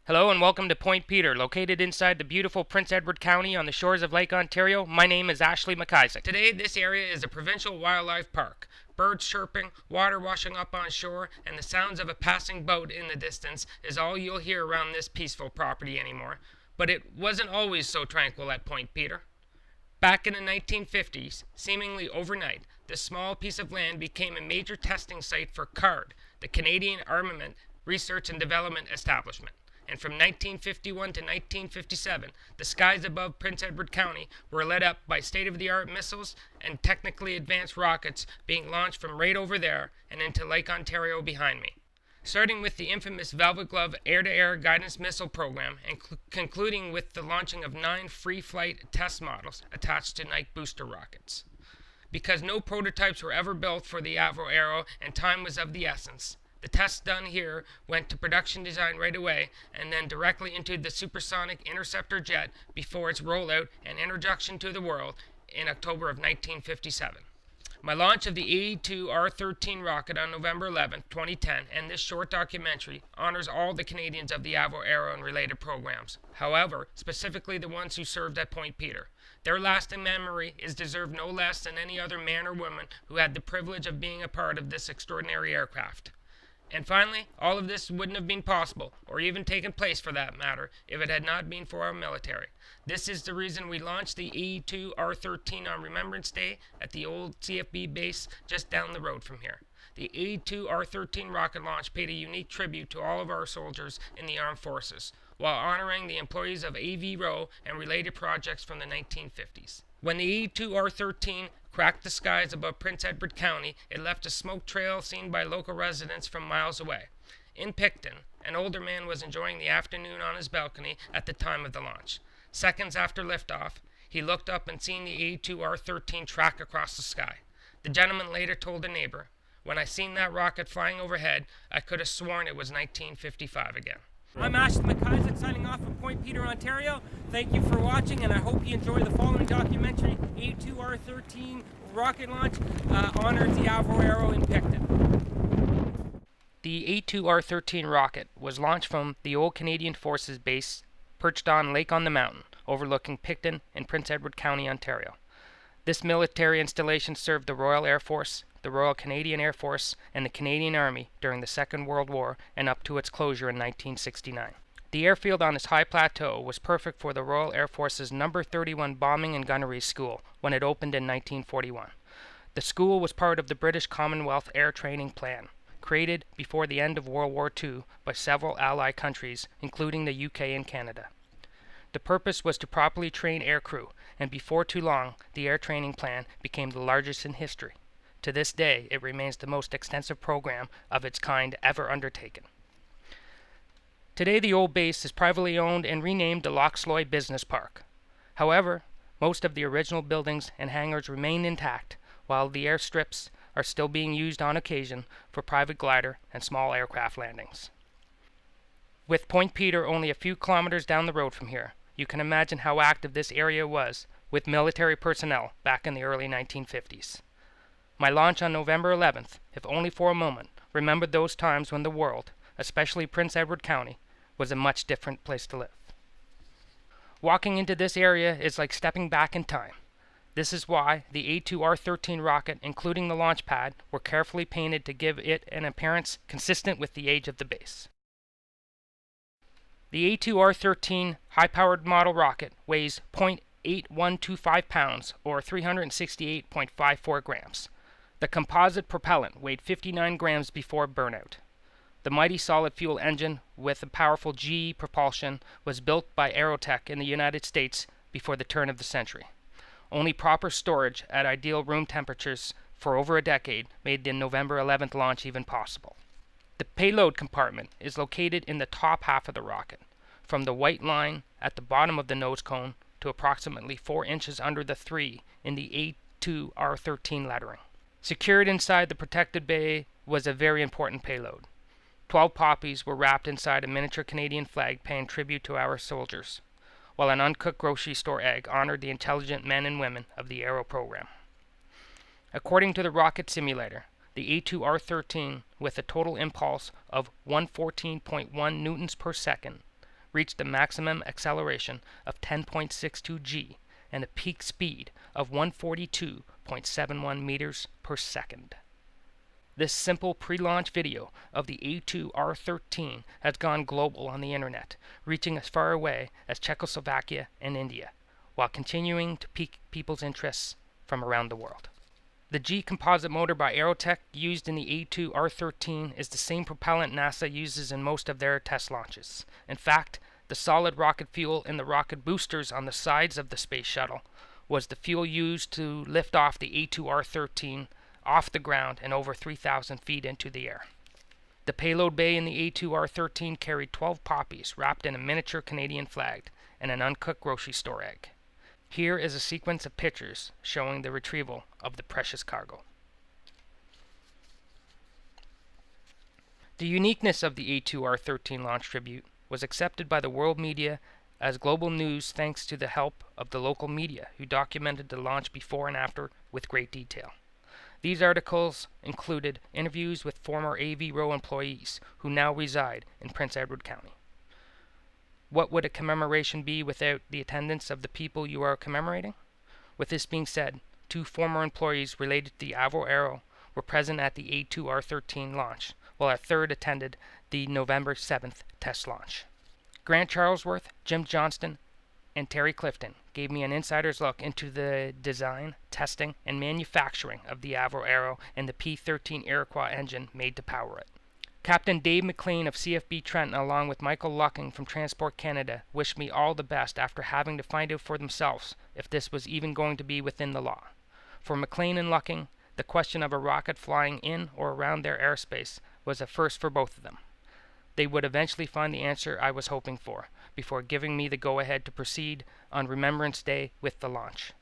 Hello and welcome to Point Peter, located inside the beautiful Prince Edward County on the shores of Lake Ontario. My name is Ashley McIsaac. Today, this area is a provincial wildlife park. Birds chirping, water washing up on shore, and the sounds of a passing boat in the distance is all you'll hear around this peaceful property anymore. But it wasn't always so tranquil at Point Peter. Back in the 1950s, seemingly overnight, this small piece of land became a major testing site for CARD, the Canadian Armament Research and Development Establishment. And from 1951 to 1957, the skies above Prince Edward County were lit up by state-of-the-art missiles and technically advanced rockets being launched from right over there and into Lake Ontario behind me. Starting with the infamous Velvet Glove air-to-air guidance missile program and concluding with the launching of 9 free-flight test models attached to Nike booster rockets. Because no prototypes were ever built for the Avro Arrow and time was of the essence, the tests done here went to production design right away and then directly into the supersonic interceptor jet before its rollout and introduction to the world in October of 1957. My launch of the A2-R13 rocket on November 11, 2010, and this short documentary honors all the Canadians of the Avro Arrow and related programs. However, specifically the ones who served at Point Peter. Their lasting memory is deserved no less than any other man or woman who had the privilege of being a part of this extraordinary aircraft. And finally, all of this wouldn't have been possible, or even taken place for that matter, if it had not been for our military. This is the reason we launched the A2-R13 on Remembrance Day at the old CFB base just down the road from here. The A2-R13 rocket launch paid a unique tribute to all of our soldiers in the armed forces, while honoring the employees of Avro and related projects from the 1950s. When the A2-R13 cracked the skies above Prince Edward County, it left a smoke trail seen by local residents from miles away. In Picton, an older man was enjoying the afternoon on his balcony at the time of the launch. Seconds after liftoff, he looked up and seen the A2-R13 track across the sky. The gentleman later told a neighbor, "When I seen that rocket flying overhead, I could have sworn it was 1955 again." I'm Ashley McIsaac signing off from Point Peter, Ontario. Thank you for watching, and I hope you enjoy the following documentary. A2-R13 rocket launch honors the Avro Arrow in Picton. The A2-R13 rocket was launched from the old Canadian Forces base perched on Lake on the Mountain, overlooking Picton in Prince Edward County, Ontario. This military installation served the Royal Air Force, the Royal Canadian Air Force, and the Canadian Army during the Second World War and up to its closure in 1969. The airfield on this high plateau was perfect for the Royal Air Force's No. 31 Bombing and Gunnery School when it opened in 1941. The school was part of the British Commonwealth Air Training Plan, created before the end of World War II by several Allied countries, including the UK and Canada. The purpose was to properly train aircrew, and before too long, the air training plan became the largest in history. To this day, it remains the most extensive program of its kind ever undertaken. Today, the old base is privately owned and renamed the Lochsloy Business Park. However, most of the original buildings and hangars remain intact, while the airstrips are still being used on occasion for private glider and small aircraft landings. With Point Peter only a few kilometers down the road from here, you can imagine how active this area was with military personnel back in the early 1950s. My launch on November 11th, if only for a moment, remembered those times when the world, especially Prince Edward County, was a much different place to live. Walking into this area is like stepping back in time. This is why the A2-R13 rocket, including the launch pad, were carefully painted to give it an appearance consistent with the age of the base. The A2-R13 high-powered model rocket weighs 0.8125 pounds, or 368.54 grams. The composite propellant weighed 59 grams before burnout. The mighty solid-fuel engine with a powerful GE propulsion was built by Aerotech in the United States before the turn of the century. Only proper storage at ideal room temperatures for over a decade made the November 11th launch even possible. The payload compartment is located in the top half of the rocket, from the white line at the bottom of the nose cone to approximately 4 inches under the 3 in the A2-R13 lettering. Secured inside the protected bay was a very important payload. 12 poppies were wrapped inside a miniature Canadian flag paying tribute to our soldiers, while an uncooked grocery store egg honored the intelligent men and women of the Arrow program. According to the rocket simulator, the A2-R13, with a total impulse of 114.1 newtons per second, reached a maximum acceleration of 10.62 g and a peak speed of 142.71 meters per second. This simple pre-launch video of the A2-R13 has gone global on the internet, reaching as far away as Czechoslovakia and India, while continuing to pique people's interests from around the world. The G composite motor by Aerotech used in the A2-R13 is the same propellant NASA uses in most of their test launches. In fact, the solid rocket fuel in the rocket boosters on the sides of the space shuttle was the fuel used to lift off the A2-R13 off the ground and over 3,000 feet into the air. The payload bay in the A2-R13 carried 12 poppies wrapped in a miniature Canadian flag and an uncooked grocery store egg. Here is a sequence of pictures showing the retrieval of the precious cargo. The uniqueness of the A2-R13 launch tribute was accepted by the world media as global news thanks to the help of the local media who documented the launch before and after with great detail. These articles included interviews with former Avro employees who now reside in Prince Edward County. What would a commemoration be without the attendance of the people you are commemorating? With this being said, 2 former employees related to the Avro were present at the A2-R13 launch, while a third attended the November 7th test launch. Grant Charlesworth, Jim Johnston, and Terry Clifton gave me an insider's look into the design, testing, and manufacturing of the Avro and the P-13 Iroquois engine made to power it. Captain Dave McLean of CFB Trenton, along with Michael Lucking from Transport Canada, wished me all the best after having to find out for themselves if this was even going to be within the law. For McLean and Lucking, the question of a rocket flying in or around their airspace was a first for both of them. They would eventually find the answer I was hoping for, before giving me the go-ahead to proceed on Remembrance Day with the launch.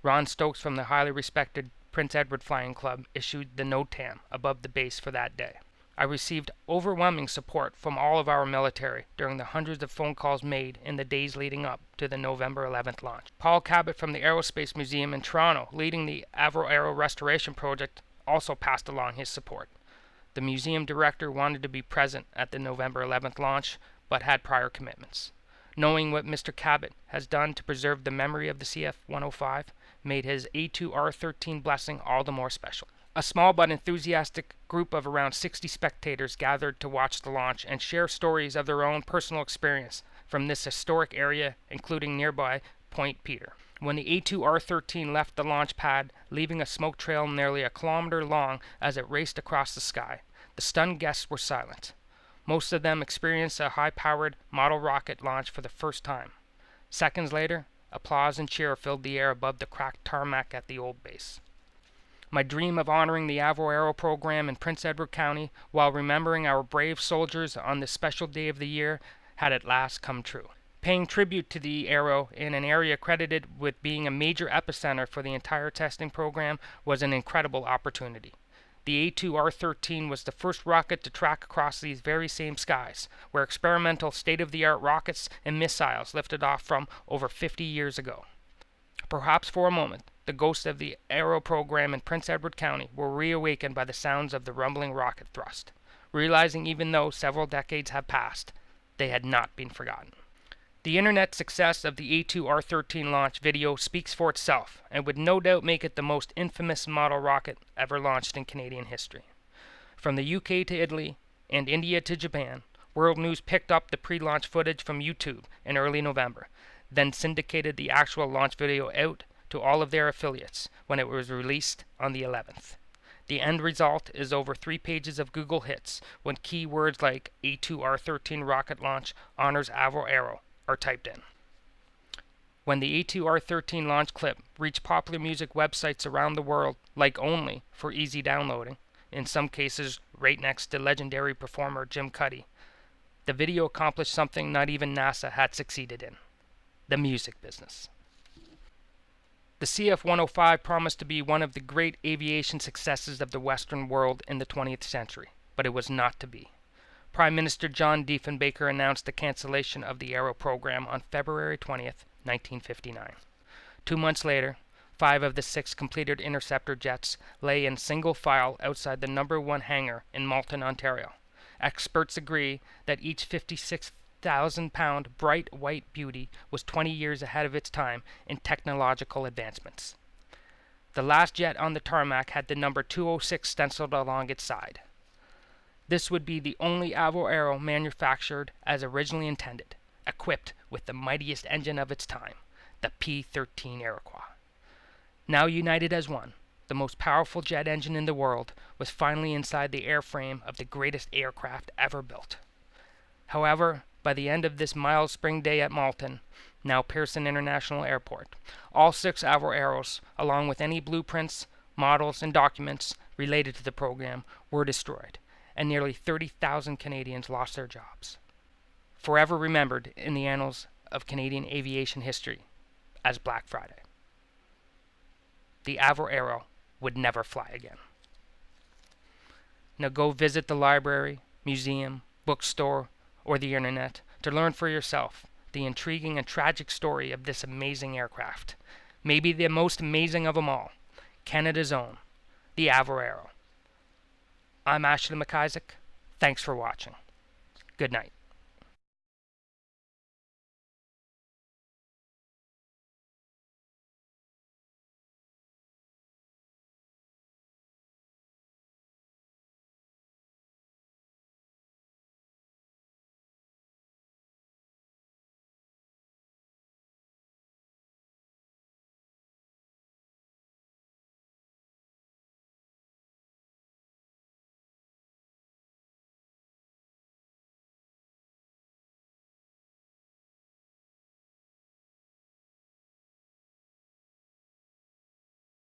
Ron Stokes from the highly respected Prince Edward Flying Club issued the NOTAM above the base for that day. I received overwhelming support from all of our military during the hundreds of phone calls made in the days leading up to the November 11th launch. Paul Cabot from the Aerospace Museum in Toronto, leading the Avro restoration project, also passed along his support. The museum director wanted to be present at the November 11th launch, but had prior commitments. Knowing what Mr. Cabot has done to preserve the memory of the CF-105 made his A2-R13 blessing all the more special. A small but enthusiastic group of around 60 spectators gathered to watch the launch and share stories of their own personal experience from this historic area, including nearby Point Peter. When the A2-R13 left the launch pad, leaving a smoke trail nearly a kilometer long as it raced across the sky, the stunned guests were silent. Most of them experienced a high-powered model rocket launch for the first time. Seconds later, applause and cheer filled the air above the cracked tarmac at the old base. My dream of honoring the Avro program in Prince Edward County while remembering our brave soldiers on this special day of the year had at last come true. Paying tribute to the Aero in an area credited with being a major epicenter for the entire testing program was an incredible opportunity. The A2-R13 was the first rocket to track across these very same skies, where experimental state-of-the-art rockets and missiles lifted off from over 50 years ago. Perhaps for a moment, the ghosts of the Aero program in Prince Edward County were reawakened by the sounds of the rumbling rocket thrust, realizing even though several decades have passed, they had not been forgotten. The internet success of the A2-R13 launch video speaks for itself and would no doubt make it the most infamous model rocket ever launched in Canadian history. From the UK to Italy and India to Japan, World News picked up the pre-launch footage from YouTube in early November, then syndicated the actual launch video out to all of their affiliates when it was released on the 11th. The end result is over 3 pages of Google hits when keywords like A2-R13 rocket launch honors Avro Aero are typed in. When the A2-R13 launch clip reached popular music websites around the world, like Only for easy downloading, in some cases right next to legendary performer Jim Cuddy, the video accomplished something not even NASA had succeeded in: the music business. The CF-105 promised to be one of the great aviation successes of the Western world in the 20th century, but it was not to be. Prime Minister John Diefenbaker announced the cancellation of the Aero program on February 20th, 1959. 2 months later, 5 of the 6 completed interceptor jets lay in single file outside the No. 1 hangar in Malton, Ontario. Experts agree that each 56th 100,000-pound bright white beauty was 20 years ahead of its time in technological advancements. The last jet on the tarmac had the number 206 stenciled along its side. This would be the only Avro Aero manufactured as originally intended, equipped with the mightiest engine of its time, the P-13 Iroquois. Now united as one, the most powerful jet engine in the world was finally inside the airframe of the greatest aircraft ever built. However, by the end of this mild spring day at Malton, now Pearson International Airport, all 6 Avro Aeros, along with any blueprints, models, and documents related to the program, were destroyed, and nearly 30,000 Canadians lost their jobs. Forever remembered in the annals of Canadian aviation history as Black Friday. The Avro Aero would never fly again. Now go visit the library, museum, bookstore, or the internet to learn for yourself the intriguing and tragic story of this amazing aircraft. Maybe the most amazing of them all, Canada's own, the Avro Aero. I'm Ashley McIsaac. Thanks for watching. Good night.